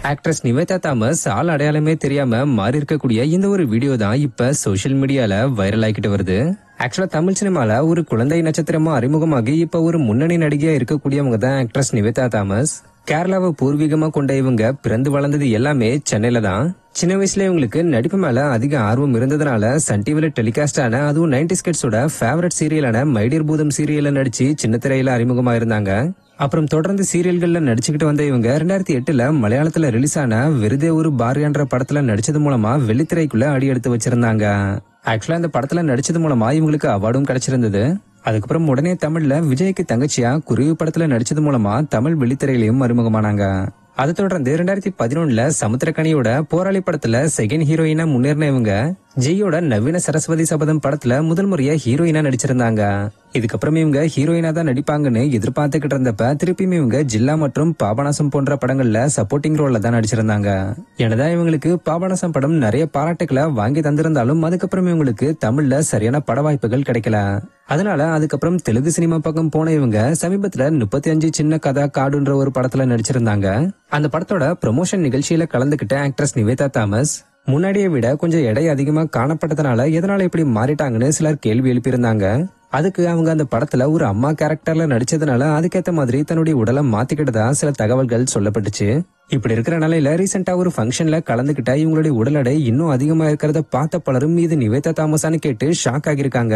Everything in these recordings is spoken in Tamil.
ஆக்ட்ரஸ் நிவேதா தாமஸ் ஆள் அடையாளமே தெரியாம மாறி இருக்கக்கூடிய இந்த ஒரு வீடியோ தான் இப்ப சோசியல் மீடியால வைரல் ஆகிட்டு வருது. ஆக்சுவலா தமிழ் சினிமால ஒரு குழந்தை நட்சத்திரமா அறிமுகமாகி இப்ப ஒரு முன்னணி நடிகையா இருக்கக்கூடியவங்க தான் ஆக்ட்ரஸ் நிவேதா தாமஸ். கேரளாவை பூர்வீகமா கொண்ட இவங்க பிறந்து வளர்ந்தது எல்லாமே சென்னையில தான். சின்ன வயசுல இவங்களுக்கு நடிப்பு மேல அதிக ஆர்வம் இருந்ததுனால சன் டிவில டெலிகாஸ்ட் ஆன அதுவும் 90s கிட்ஸோட ஃபேவரட் சீரியலான மைடியர் பூதம் சீரியல்ல நடிச்சு சின்ன திரையில அறிமுகமா இருந்தாங்க. அப்புறம் தொடர்ந்து சீரியல்கள்ல நடிச்சுக்கிட்டு வந்த இவங்க 2008ல மலையாளத்துல ரிலீஸ் ஆன விருதே ஒரு பாரியான்ற படத்துல நடிச்சது மூலமா வெள்ளித்திரைக்குள்ள அடி எடுத்து வச்சிருந்தாங்க. ஆக்சுவலா இந்த படத்துல நடிச்சது மூலமா இவங்களுக்கு அவார்டும் கிடைச்சிருந்தது. அதுக்கப்புறம் உடனே தமிழ்ல விஜய்க்கு தங்கச்சியா குருவி படத்துல நடிச்சது மூலமா தமிழ் வெள்ளித்திரையிலையும் அறிமுகமானாங்க. அதை தொடர்ந்து 2011ல சமுத்திரக்கனியோட போராளி படத்துல செகண்ட் ஹீரோயினா முன்னேறின இவங்க ஜெயோட நவீன சரஸ்வதி சபதம் படத்துல முதல் முறையா ஹீரோயினா நடிச்சிருந்தாங்க. இதுக்கப்புறம் இவங்க ஹீரோயினா தான் நடிப்பாங்கன்னு எதிர்பார்த்துக்கிட்டு இருந்தப்ப திருப்பியும் இவங்க ஜில்லா மற்றும் பாபநாசம் போன்ற படங்கள்ல சப்போர்ட்டிங் ரோல்ல தான் நடிச்சிருந்தாங்க. எனதான் இவங்களுக்கு பாபநாசம் படம் நிறைய பாராட்டுக்களை வாங்கி தந்திருந்தாலும் அதுக்கப்புறம் இவங்களுக்கு தமிழ்ல சரியான பட வாய்ப்புகள் கிடைக்கல. அதனால அதுக்கப்புறம் தெலுங்கு சினிமா பக்கம் போன இவங்க சமீபத்துல 35 சின்ன கதா காடுன்ற ஒரு படத்துல நடிச்சிருந்தாங்க. அந்த படத்தோட ப்ரமோஷன் நிகழ்ச்சியில கலந்துகிட்ட ஆக்ட்ரஸ் நிவேதா தாமஸ் முன்னாடியை விட கொஞ்சம் எடை அதிகமா காணப்பட்டதுனால எதனால இப்படி மாறிட்டாங்கன்னு சிலர் கேள்வி எழுப்பியிருந்தாங்க. அதுக்கு அவங்க அந்த படத்துல ஒரு அம்மா கேரக்டர்ல நடிச்சதுனால அதுக்கேத்த மாதிரி தன்னுடைய உடலை மாத்திக்கிட்டதா சில தகவல்கள் சொல்லப்பட்டுச்சு. இப்படி இருக்கிற நிலையில ரீசெண்டா ஒரு ஃபங்க்ஷன்ல கலந்துகிட்ட இவங்களுடைய உடல் எடை இன்னும் அதிகமா இருக்கிறத பார்த்த பலரும் இது நிவேதா தாமஸான்னு கேட்டு ஷாக் ஆகியிருக்காங்க.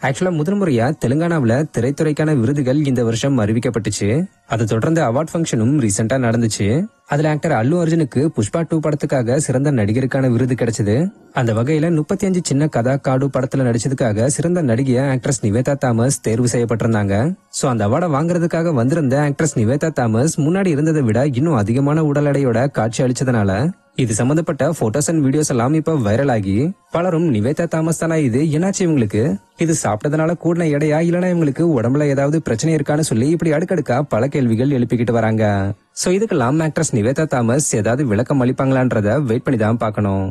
ஆக்சுவலா முதல் முறையா தெலுங்கானாவில திரைத்துறைக்கான விருதுகள் இந்த வருஷம் அறிவிக்கப்பட்டுச்சு. அதை தொடர்ந்து அவார்ட் ஃபங்க்ஷனும் ரீசெண்டா நடந்துச்சு. அதுல ஆக்டர் அல்லு அர்ஜுனுக்கு புஷ்பா 2 படத்துக்காக சிறந்த நடிகருக்கான விருது கிடைச்சது. அந்த வகையில 35 சின்ன கதா காடு படத்துல நடிச்சதுக்காக சிறந்த நடிகையா ஆக்ட்ரஸ் நிவேதா தாமஸ் தேர்வு செய்யப்பட்டிருந்தாங்க. சோ அந்த அவார்டை வாங்குறதுக்காக வந்திருந்த ஆக்ட்ரஸ் நிவேதா தாமஸ் முன்னாடி இருந்ததை விட இன்னும் அதிகமான உடல் எடையோட காட்சி அளிச்சதுனால இது சம்பந்தப்பட்ட போட்டோஸ் அண்ட் வீடியோஸ் எல்லாம் இப்ப வைரல் ஆகி பலரும் நிவேதா தாமஸ் தானா இது, என்னாச்சு இவங்களுக்கு, இது சாப்பிட்டதுனால கூடின எடையா இல்லனா இவங்களுக்கு உடம்புல ஏதாவது பிரச்சனை இருக்கான்னு சொல்லி இப்படி அடுக்கடுக்கா பல கேள்விகள் எழுப்பிக்கிட்டு வராங்க. சோ இதுக்கெல்லாம் ஆக்ட்ரஸ் நிவேதா தாமஸ் ஏதாவது விளக்கம் அளிப்பாங்களான்றத வெயிட் பண்ணி தான் பார்க்கணும்.